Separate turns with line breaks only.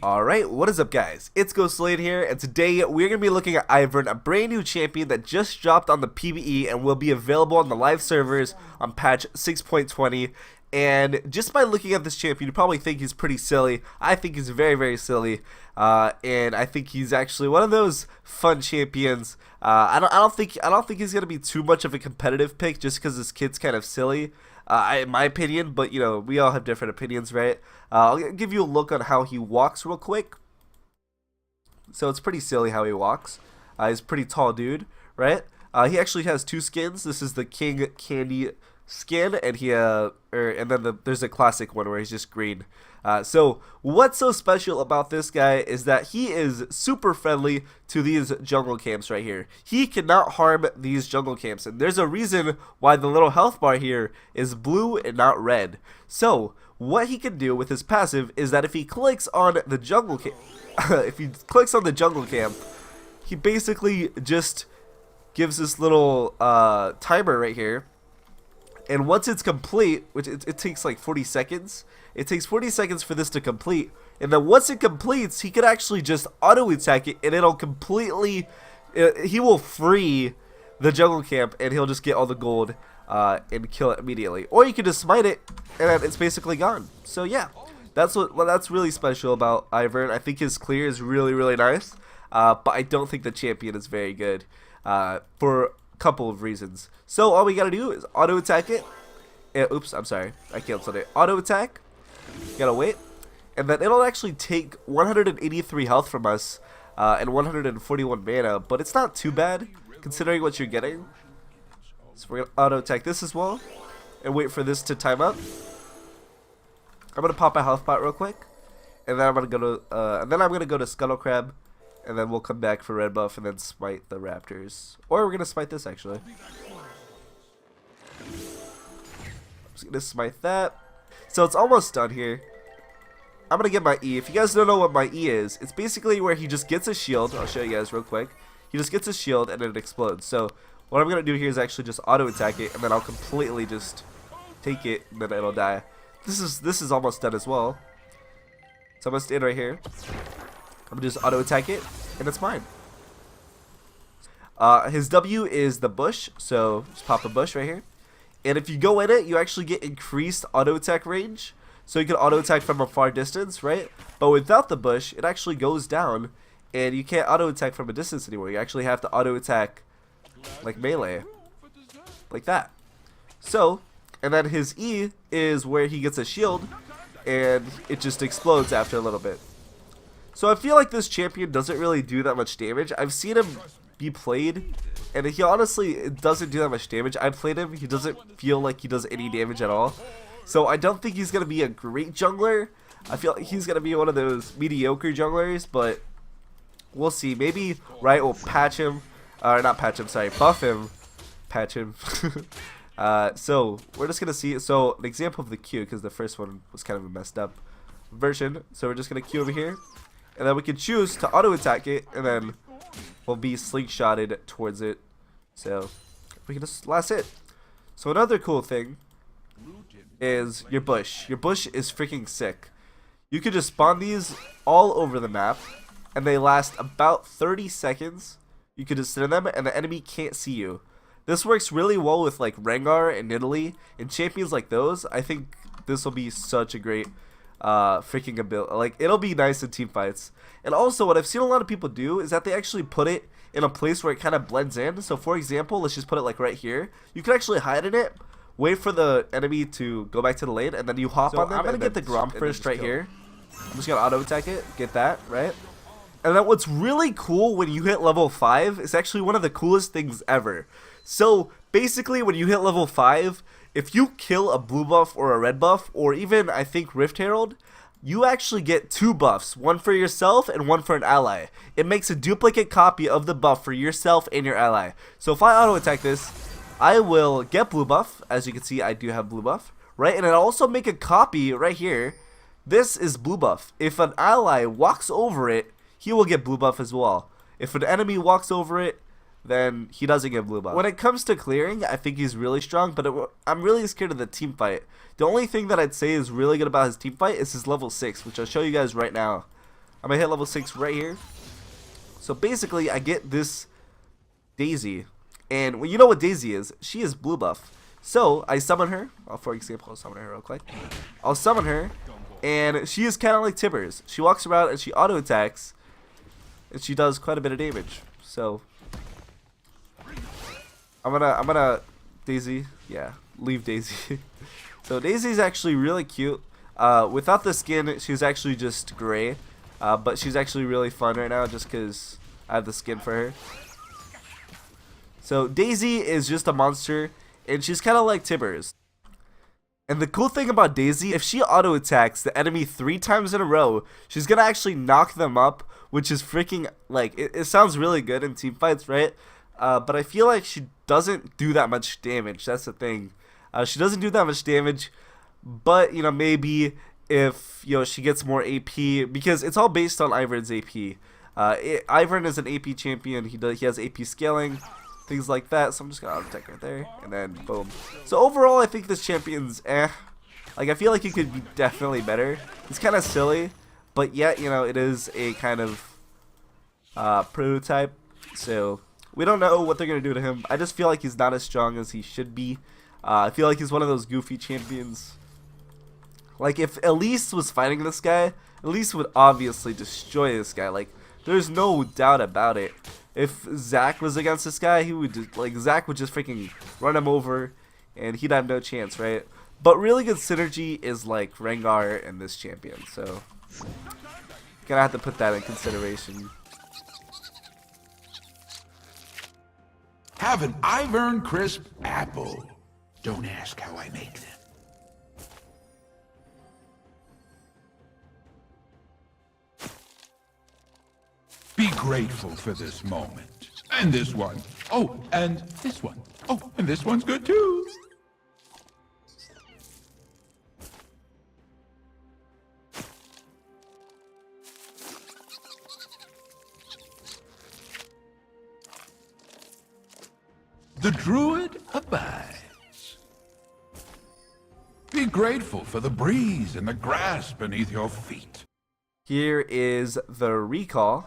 Alright, what is up guys? It's GhostLade here, and today we're going to be looking at Ivern, a brand new champion that just dropped on the PvE and will be available on the live servers on patch 6.20. And just by looking at this champion, you probably think he's pretty silly. I think he's very, very silly, and I think he's actually one of those fun champions. I don't think he's gonna be too much of a competitive pick just because this kid's kind of silly, in my opinion. But you know, we all have different opinions, right? I'll give you a look on how he walks real quick. So it's pretty silly how he walks. He's a pretty tall dude, right? He actually has two skins. This is the King Candy skin, and then there's a classic one where he's just green. So what's so special about this guy is that he is super friendly to these jungle camps right here. He cannot harm these jungle camps, and there's a reason why the little health bar here is blue and not red. So what he can do with his passive is that if he clicks on the jungle camp, he basically just gives this little timer right here. And once it's complete, which it takes like 40 seconds, it takes 40 seconds for this to complete. And then once it completes, he could actually just auto-attack it, and it'll completely, he will free the jungle camp, and he'll just get all the gold and kill it immediately. Or you can just smite it, and then it's basically gone. So yeah, that's really special about Ivern. I think his clear is really, really nice, but I don't think the champion is very good for couple of reasons. So all we gotta do is auto attack it. Oops, I'm sorry, I canceled it. Auto attack. Gotta wait, and then it'll actually take 183 health from us and 141 mana, but it's not too bad considering what you're getting. So we're gonna auto attack this as well, and wait for this to time up. I'm gonna pop a health pot real quick, and then I'm gonna go to Scuttle Crab. And then we'll come back for red buff and then smite the raptors. Or we're going to smite this actually. I'm just going to smite that. So it's almost done here. I'm going to get my E. If you guys don't know what my E is, it's basically where he just gets a shield. I'll show you guys real quick. He just gets a shield and it explodes. So what I'm going to do here is actually just auto attack it, and then I'll completely just take it and then it'll die. This is almost done as well. So I'm going to stand right here. I'm going to just auto attack it, and it's mine. His W is the bush, so just pop a bush right here. And if you go in it, you actually get increased auto attack range. So you can auto attack from a far distance, right? But without the bush, it actually goes down, and you can't auto attack from a distance anymore. You actually have to auto attack like melee, like that. So, and then his E is where he gets a shield, and it just explodes after a little bit. So I feel like this champion doesn't really do that much damage. I've seen him be played, and he honestly doesn't do that much damage. I played him, he doesn't feel like he does any damage at all. So I don't think he's going to be a great jungler. I feel like he's going to be one of those mediocre junglers, but we'll see. Maybe Riot will patch him, or not patch him, sorry, buff him, patch him. So we're just going to see. So an example of the Q, because the first one was kind of a messed up version. So we're just going to Q over here. And then we can choose to auto attack it, and then we'll be slingshotted towards it. So we can just last hit. So another cool thing is your bush. Your bush is freaking sick. You can just spawn these all over the map, and they last about 30 seconds. You can just sit in them, and the enemy can't see you. This works really well with like Rengar and Nidalee and champions like those. I think this will be such a great freaking ability. Like, it'll be nice in team fights. And also what I've seen a lot of people do is that they actually put it in a place where it kind of blends in. So for example, let's just put it like right here. You can actually hide in it, wait for the enemy to go back to the lane, and then you hop on them. I'm gonna get the Grom first right here. I'm just gonna auto attack it, get that right. And then what's really cool when you hit level 5 is actually one of the coolest things ever. So basically when you hit level 5, if you kill a blue buff or a red buff, or even I think Rift Herald, you actually get 2 buffs, one for yourself and one for an ally. It makes a duplicate copy of the buff for yourself and your ally. So if I auto attack this, I will get blue buff. As you can see, I do have blue buff, right? And it'll also make a copy right here. This is blue buff. If an ally walks over it, he will get blue buff as well. If an enemy walks over it, then he doesn't get blue buff. When it comes to clearing, I think he's really strong, but I'm really scared of the team fight. The only thing that I'd say is really good about his team fight is his level 6, which I'll show you guys right now. I'm going to hit level 6 right here. So basically, I get this Daisy. And well, you know what Daisy is? She is blue buff. So I summon her. For example, I'll summon her real quick. I'll summon her. And she is kind of like Tibbers. She walks around and she auto attacks. And she does quite a bit of damage. So I'm gonna Daisy. Yeah, leave Daisy. So Daisy's actually really cute. Without the skin, she's actually just gray. But she's actually really fun right now just because I have the skin for her. So Daisy is just a monster, and she's kind of like Tibbers. And the cool thing about Daisy, if she auto attacks the enemy 3 times in a row, she's gonna actually knock them up, which is freaking, like, it sounds really good in team fights, right? But I feel like she doesn't do that much damage. That's the thing. She doesn't do that much damage, but, you know, maybe if, you know, she gets more AP, because it's all based on Ivern's AP. Ivern is an AP champion. He has AP scaling, things like that. So I'm just gonna auto attack right there, and then boom. So overall, I think this champion's like, I feel like he could be definitely better. It's kind of silly, but yet, you know, it is a kind of prototype. So we don't know what they're gonna do to him. I just feel like he's not as strong as he should be. I feel like he's one of those goofy champions. Like, if Elise was fighting this guy, Elise would obviously destroy this guy. Like, there's no doubt about it. If Zach was against this guy, he would just, like, Zach would just freaking run him over, and he'd have no chance, right? But really good synergy is like Rengar and this champion, so gonna have to put that in consideration.
Have an Ivern crisp apple. Don't ask how I make them. Be grateful for this moment. And this one. Oh, and this one. Oh, and this one's good too. The druid abides. Be grateful for the breeze and the grass beneath your feet.
Here is the recall.